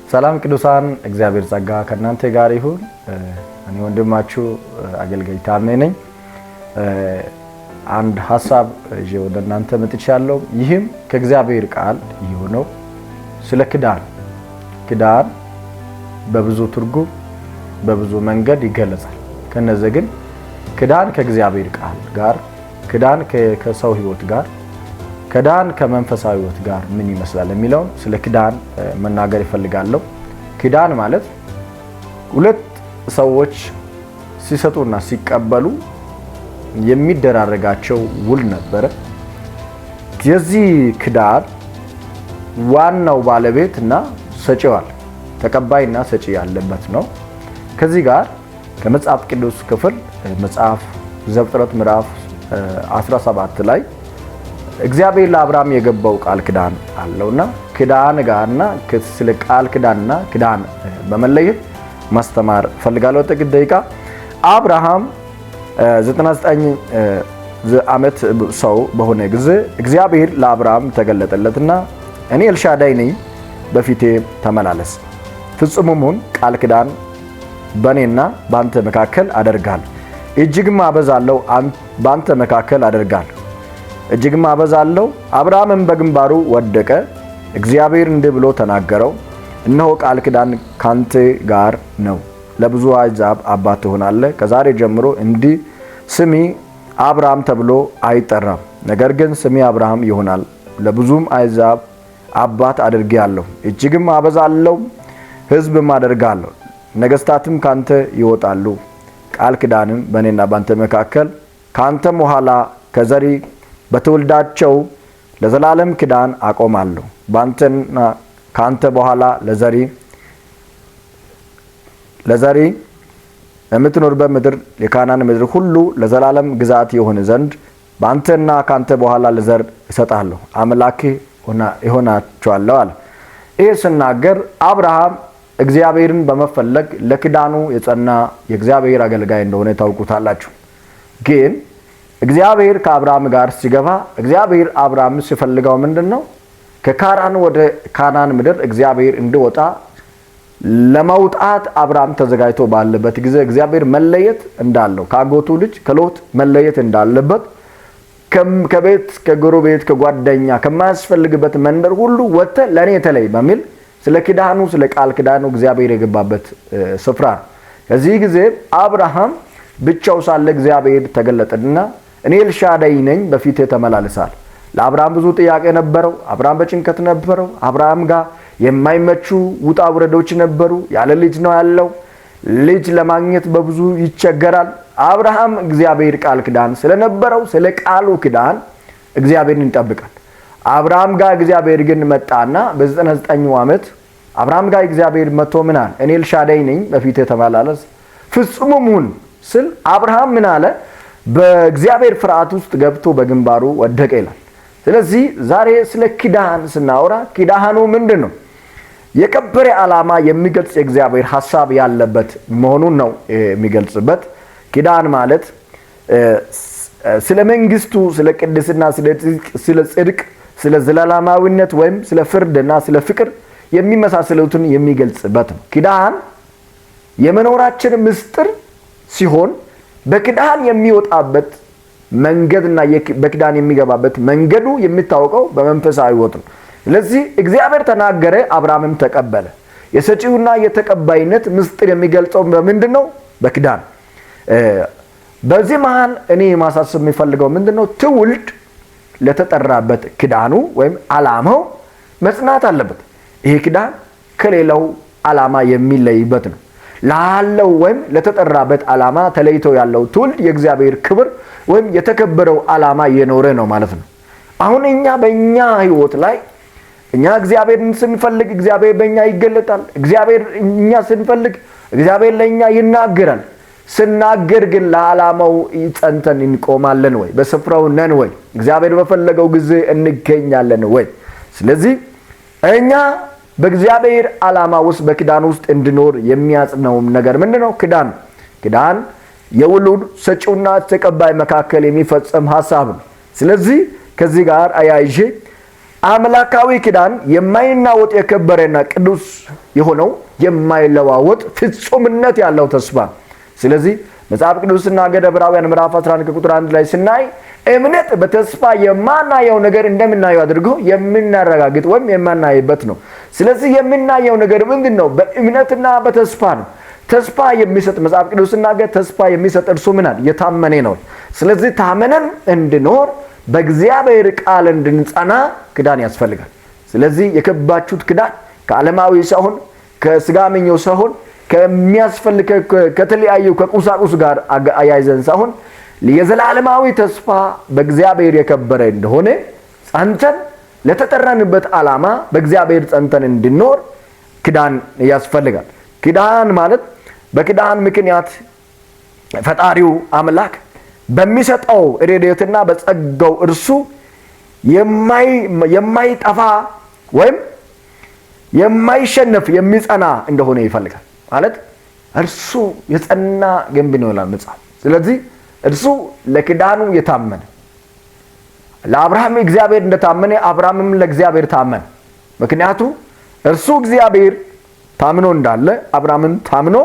ሰላም ቅዱሳን እግዚአብሔር ጸጋ ከናንተ ጋር ይሁን። እኔ ወንድማችሁ አገልጋይ ታሜ ነኝ። አንድ ሐሳብ እጄ ወደ እናንተ መጥቻለሁ። ይህም ከእግዚአብሔር ቃል የሆነው ስለ ክዳን በብዙ ትርጉም በብዙ መንገድ ይገለጻል። ከነዚህ ግን ክዳን ከእግዚአብሔር ቃል ጋር፣ ክዳን ከሰው ሕይወት ጋር፣ ክዳን ከመንፈሳዊ ሕይወት ጋር ምን ይመስላል የሚለው ስለ ክዳን መናገር ይፈልጋለሁ። ክዳን ማለት ሁለት ሰዎች ሲሰጡና ሲቀበሉ የሚደራረጋቸው ውል ነበረ። የዚህ ክዳን ዋናው ባለቤትና ሰጪዋል ተቀባይና ሰጪ ያለበት ነው። ከዚህ ጋር ከመጽሐፍ ቅዱስ ክፍል መጽሐፍ ዘፍጥረት ምዕራፍ 17 ላይ እግዚአብሔር ለአብርሃም የገባው ቃል ክዳን አለውና ክዳን ጋርና ስለ ቃል ክዳንና ክዳን በመለየት ማስተማር ፈልጋለሁ። ጥቂት ደቂቃ አብርሃም 99 ዓመት ሰው በሆነ ጊዜ እግዚአብሔር ለአብርሃም ተገለጠለትና እኔ ኤልሻዳይ ነኝ፣ በፊቴ ተመላለስ፣ ፍጹምም ሁን፣ ቃል ክዳን በእኔና ባንተ መካከል አደርጋለሁ፣ እጅግም አበዛለሁ፣ ባንተ መካከል አደርጋለሁ፣ እጅግም አበዛለሁ። አብርሃምም በግንባሩ ወደቀ። እግዚአብሔር እንዲህ ብሎ ተናገረው፣ እነሆ ቃል ክዳን ካንተ ጋር ነው፣ ለብዙ አሕዛብ አባት ትሆናለህ። ከዛሬ ጀምሮ እንዲህ ስሚ አብርሃም ተብሎ አይጠራም፣ ነገር ግን ስሚ አብርሃም ይሆናል፣ ለብዙም አሕዛብ አባት አድርጌአለሁ፣ እጅግም አበዛለሁ፣ ሕዝብም አደርጋለሁ፣ ነገሥታትም ካንተ ይወጣሉ። ቃል ክዳንም በእኔና ባንተ መካከል ካንተም በኋላ ከዘሪ በትውልዳቸው ለዘላለም ክዳን አቆማለሁ። ባንተና ካንተ በኋላ ለዘሪ የምትኖርበት ምድር የካናን ምድር ሁሉ ለዘላለም ግዛት ይሆን ዘንድ ባንተና ካንተ በኋላ ለዘር እሰጣለሁ፣ አምላክ ይሆናቸዋለሁ አለ። ይህ ሲናገር አብርሃም እግዚአብሔርን በመፈለግ ለክዳኑ የጸና የእግዚአብሔር አገልጋይ እንደሆነ ታውቁታላችሁ። ግን እግዚአብሔር ከአብርሃም ጋር ሲገባ እግዚአብሔር አብርሃም ሲፈልገው ምንድነው? ከካራን ወደ ካናን ምድር እግዚአብሔር እንዲወጣ ለመውጣት አብርሃም ተዘጋጅቶ ባለበት ጊዜ እግዚአብሔር መለየት እንዳለው ከአጎቱ ልጅ ከሎጥ መለየት እንዳለበት ከቤት ከጎረቤት ከጓደኛ ከማያስፈልግበት መንደር ሁሉ ወጥተ ለኔ ተለይ በሚል ስለ ክዳኑ ስለ ቃል ክዳኑ እግዚአብሔር የገባበት ስፍራ። ከዚህ ጊዜ አብርሃም ብቻው ሳለ እግዚአብሔር ተገለጠና እኔ ኤልሻዳይ ነኝ፣ በፊቴ ተመላለሳል። ለአብርሃም ብዙ ጥያቄ ነበረው። አብርሃም በጭንቀት ነበረው። አብርሃም ጋር የማይመቹ ውጣ ውረዶች ነበሩ። ያለ ልጅ ነው ያለው። ልጅ ለማግኘት በብዙ ይቸገራል። አብርሃም እግዚአብሔር ቃል ክዳን ስለነበረው ስለ ቃሉ ክዳን እግዚአብሔርን ይጠብቃል። አብርሃም ጋር እግዚአብሔር ግን መጣና በ99 ዓመት አብርሃም ጋር እግዚአብሔር መጥቶ ምን አለ? እኔ ኤልሻዳይ ነኝ፣ በፊቴ ተመላለስ፣ ፍጹምም ሁን ስል አብርሃም ምን አለ? በእግዚአብሔር ፍርሃት ውስጥ ገብቶ በግንባሩ ወደቀ ይላል። ስለዚህ ዛሬ ስለ ክዳን ስናወራ ክዳኑ ምንድነው? የከበረ ዓላማ የሚገልጽ የእግዚአብሔር ሐሳብ ያለበት መሆኑን ነው የሚገልጽበት። ክዳን ማለት ስለ መንግስቱ፣ ስለ ቅድስና፣ ስለ ጽድቅ፣ ስለ ዘላለማዊነት ወይም ስለ ፍርድና ስለ ፍቅር የሚመሳሰሉትን የሚገልጽበት ነው። ክዳን የመኖራችን ምስጢር ሲሆን በክዳን የሚወጣበት መንገድና በክዳን የሚገባበት መንገዱ የሚታወቀው በመንፈሳዊ ሕይወት ነው። ስለዚህ እግዚአብሔር ተናገረ፣ አብርሃምም ተቀበለ። የሰጪውና የተቀባይነት ምስጢር የሚገልጸው በምንድነው? በክዳን። በዚህ መሃል እኔ ማሳሰብ የሚፈልገው ምንድነው? ትውልድ ለተጠራበት ክዳኑ ወይም ዓላማው መጽናት አለበት። ይሄ ክዳን ከሌላው ዓላማ የሚለይበት ነው። ላለው ወይም ለተጠራበት ዓላማ ተለይቶ ያለው ትውልድ የእግዚአብሔር ክብር ወይም የተከበረው ዓላማ የኖረ ነው ማለት ነው። አሁን በእኛ ሕይወት ላይ እኛ እግዚአብሔርን ስንፈልግ እግዚአብሔር በእኛ ይገለጣል። እግዚአብሔር እኛ ስንፈልግ እግዚአብሔር ለእኛ ይናገራል። ስናገር ግን ለዓላማው ጸንተን እንቆማለን ወይ? በስፍራው ነን ወይ? እግዚአብሔር በፈለገው ጊዜ እንገኛለን ወይ? ስለዚህ እኛ በእግዚአብሔር ዓላማ ውስጥ በክዳን ውስጥ እንድኖር የሚያጽነው ነገር ምንድነው? ክዳን የውሉድ ሰጪውና ተቀባይ መካከል የሚፈጸም ሐሳብ ነው። ስለዚህ ከዚህ ጋር አያይዤ አምላካዊ ኪዳን የማይናወጥ የከበረና ቅዱስ የሆነው የማይለዋወጥ ፍጹምነት ያለው ተስፋ። ስለዚህ መጽሐፍ ቅዱስና ዕብራውያን ምዕራፍ 11 ቁጥር 1 ላይ ስናይ እምነት በተስፋ የማናየው ነገር እንደምናየው አድርጎ የምናረጋግጥ ወይም የማናይበት ነው። ስለዚህ የምናየው ነገር ምንድነው? በእምነትና በተስፋ ነው። ተስፋ የሚሰጥ መጽሐፍ ቅዱስና ተስፋ የሚሰጥ እርሱ ምናል የታመነ ነው። ስለዚህ ታመነን እንድኖር በእግዚአብሔር ቃል እንድንጸና ኪዳን ያስፈልጋል። ስለዚህ የከባችሁት ኪዳን ከዓለማዊ ሳይሆን ከስጋ ምኞት ሳይሆን ከሚያስፈልግ ከተለያዩ ከቁሳቁስ ጋር አያይዘን ሳይሆን የዘላለማዊ ተስፋ በእግዚአብሔር የከበረ እንደሆነ ጸንተን ለተጠራንበት ዓላማ በእግዚአብሔር ጸንተን እንድንኖር ኪዳን ያስፈልጋል። ኪዳን ማለት በኪዳን ምክንያት ፈጣሪው አምላክ በሚሰጠው ረድኤትና በጸጋው እርሱ የማይጠፋ ወይም የማይሸነፍ የሚጸና እንደሆነ ይፈልጋል። ማለት እርሱ የጸና ግንብ ነው ይላል መጽሐፍ። ስለዚህ እርሱ ለኪዳኑ የታመነ ለአብርሃም እግዚአብሔር እንደታመነ አብርሃምም ለእግዚአብሔር ታመነ። ምክንያቱም እርሱ እግዚአብሔር ታምኖ እንዳለ አብርሃምም ታምኖ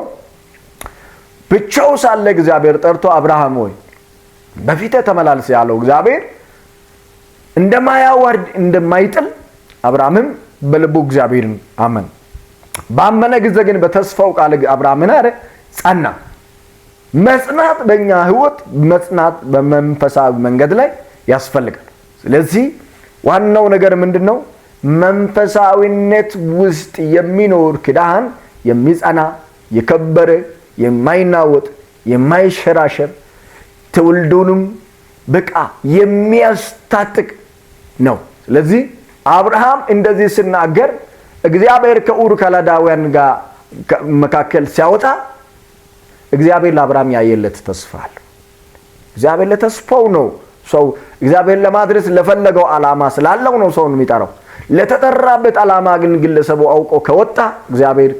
ብቻው ሳለ እግዚአብሔር ጠርቶ አብርሃም ሆይ በፊቴ ተመላለስ ያለው እግዚአብሔር እንደማያወርድ እንደማይጥል አብርሃምም በልቡ እግዚአብሔርን አመነ። ባመነ ጊዜ ግን በተስፋው ቃል አብርሃም ጸና። መጽናት በእኛ ህይወት መጽናት በመንፈሳዊ መንገድ ላይ ያስፈልጋል። ስለዚህ ዋናው ነገር ምንድነው? መንፈሳዊነት ውስጥ የሚኖር ኪዳን የሚጸና የከበረ የማይናወጥ የማይሸራሸር ትውልዱንም በቃ የሚያስታጥቅ ነው። ስለዚህ አብርሃም እንደዚህ ሲናገር እግዚአብሔር ከኡር ከለዳውያን ጋር መካከል ሲያወጣ እግዚአብሔር ለአብርሃም ያየለት ተስፋ አለ። እግዚአብሔር ለተስፋው ነው ሰው እግዚአብሔር ለማድረስ ለፈለገው ዓላማ ስላለው ነው ሰውን የሚጠራው። ለተጠራበት ዓላማ ግን ግለሰቡ አውቆ ከወጣ እግዚአብሔር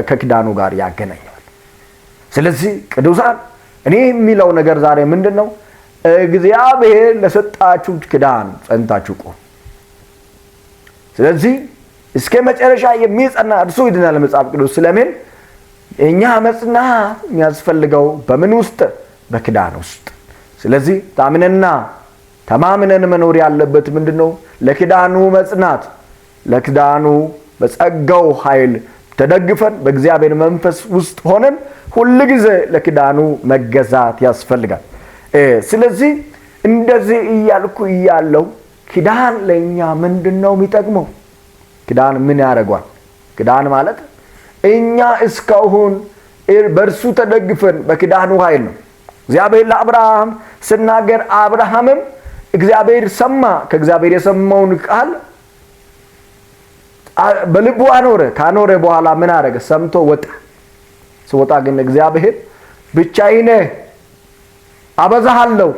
ከኪዳኑ ጋር ያገናኛል። ስለዚህ ቅዱሳን እኔ የሚለው ነገር ዛሬ ምንድነው? እግዚአብሔር ለሰጣችሁ ኪዳን ጸንታችሁ ቆሙ። ስለዚህ እስከ መጨረሻ የሚጸና እርሱ ይድናል መጽሐፍ ቅዱስ ስለምን እኛ መጽናት የሚያስፈልገው በምን ውስጥ? በኪዳን ውስጥ። ስለዚህ ታምነንና ተማምነን መኖር ያለበት ምንድነው? ለኪዳኑ መጽናት፣ ለኪዳኑ በጸጋው ኃይል ተደግፈን በእግዚአብሔር መንፈስ ውስጥ ሆነን ሁሉ ጊዜ ለኪዳኑ መገዛት ያስፈልጋል። ስለዚህ እንደዚህ እያልኩ እያለው ኪዳን ለኛ ምንድነው የሚጠቅመው? ኪዳን ምን ያደርጋል? ኪዳን ማለት እኛ እስካሁን በእርሱ ተደግፈን በኪዳኑ ኃይል ነው። እግዚአብሔር ለአብርሃም ሲናገር አብርሃምም እግዚአብሔር ሰማ። ከእግዚአብሔር የሰማውን ቃል በልቡ አኖረ። ካኖረ በኋላ ምን አደረገ? ሰምቶ ወጣ። ሲወጣ ግን እግዚአብሔር ብቻዬን አበዛሃለሁ፣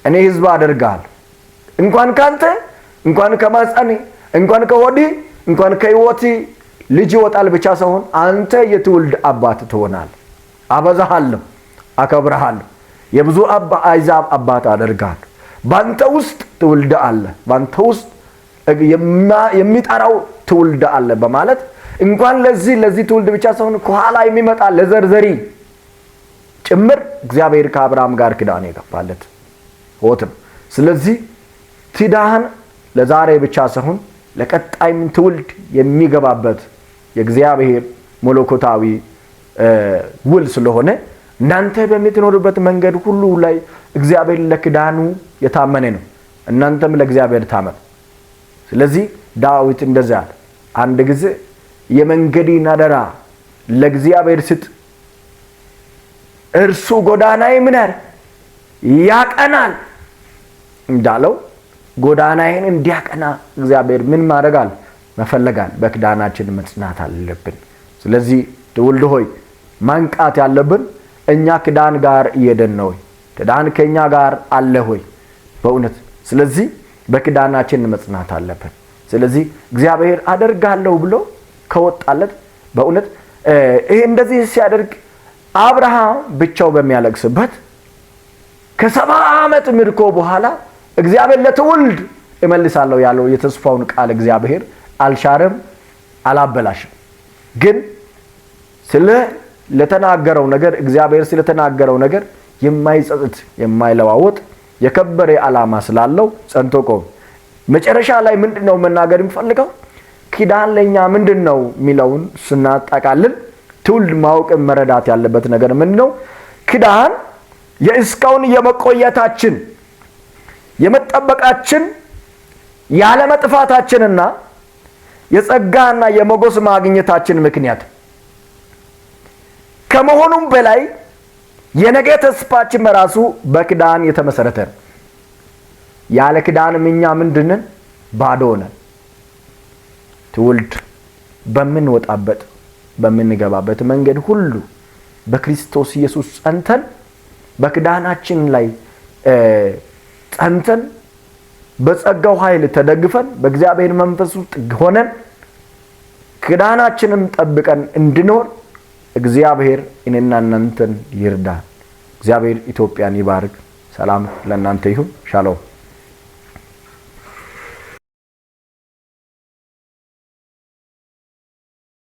እኔ ሕዝብ አደርጋለሁ፣ እንኳን ካንተ እንኳን ከማጸኔ እንኳን ከሆዲ እንኳን ከህይወቴ ልጅ ይወጣል ብቻ ሳይሆን አንተ የትውልድ አባት ትሆናለህ፣ አበዛሃለሁ፣ አከብርሃለሁ፣ የብዙ አሕዛብ አባት አደርጋለሁ፣ ባንተ ውስጥ ትውልድ አለ፣ ባንተ ውስጥ የሚጠራው ትውልድ አለ በማለት እንኳን ለዚህ ትውልድ ብቻ ሳይሆን ከኋላ የሚመጣ ለዘርዘሪ ጭምር እግዚአብሔር ከአብርሃም ጋር ኪዳን የገባለት ሆትም። ስለዚህ ኪዳን ለዛሬ ብቻ ሳይሆን ለቀጣይም ትውልድ የሚገባበት የእግዚአብሔር መለኮታዊ ውል ስለሆነ እናንተ በምትኖሩበት መንገድ ሁሉ ላይ እግዚአብሔር ለኪዳኑ የታመነ ነው። እናንተም ለእግዚአብሔር ታመኑ። ስለዚህ ዳዊት እንደዛ አለ፣ አንድ ጊዜ የመንገዴን አደራ ለእግዚአብሔር ስጥ፣ እርሱ ጎዳናዬ ምን ያቀናል እንዳለው ጎዳናዬን እንዲያቀና እግዚአብሔር ምን ማድረጋል? መፈለጋል። በኪዳናችን መጽናት አለብን። ስለዚህ ትውልድ ሆይ ማንቃት ያለብን እኛ ኪዳን ጋር እየሄድን ነው። ኪዳን ከኛ ጋር አለ ሆይ በእውነት። ስለዚህ በኪዳናችን መጽናት አለብን። ስለዚህ እግዚአብሔር አደርጋለሁ ብሎ ከወጣለት በእውነት ይሄ እንደዚህ ሲያደርግ አብርሃም ብቻው በሚያለቅስበት ከ70 ዓመት ምርኮ በኋላ እግዚአብሔር ለትውልድ እመልሳለሁ ያለው የተስፋውን ቃል እግዚአብሔር አልሻረም አላበላሽም። ግን ለተናገረው ነገር እግዚአብሔር ስለተናገረው ነገር የማይጸጽት የማይለዋወጥ የከበረ ዓላማ ስላለው ጸንቶ ቆም። መጨረሻ ላይ ምንድነው መናገር የሚፈልገው? ኪዳን ለኛ ምንድነው ሚለውን ስናጣቃልን ትውልድ ማወቅ መረዳት ያለበት ነገር ምንድነው? ኪዳን የእስካሁን የመቆየታችን የመጠበቃችን ያለ መጥፋታችንና የጸጋና የሞገስ ማግኘታችን ምክንያት ከመሆኑም በላይ የነገ ተስፋችን በራሱ በኪዳን የተመሰረተ ነው። ያለ ኪዳን እኛ ምንድነን? ባዶ ነን። ትውልድ በምንወጣበት በምንገባበት መንገድ ሁሉ በክርስቶስ ኢየሱስ ጸንተን በኪዳናችን ላይ ጸንተን በጸጋው ኃይል ተደግፈን በእግዚአብሔር መንፈስ ውስጥ ሆነን ኪዳናችንን ጠብቀን እንድንኖር እግዚአብሔር እኔና እናንተን ይርዳን። እግዚአብሔር ኢትዮጵያን ይባርክ። ሰላም ለእናንተ ይሁን። ሻሎም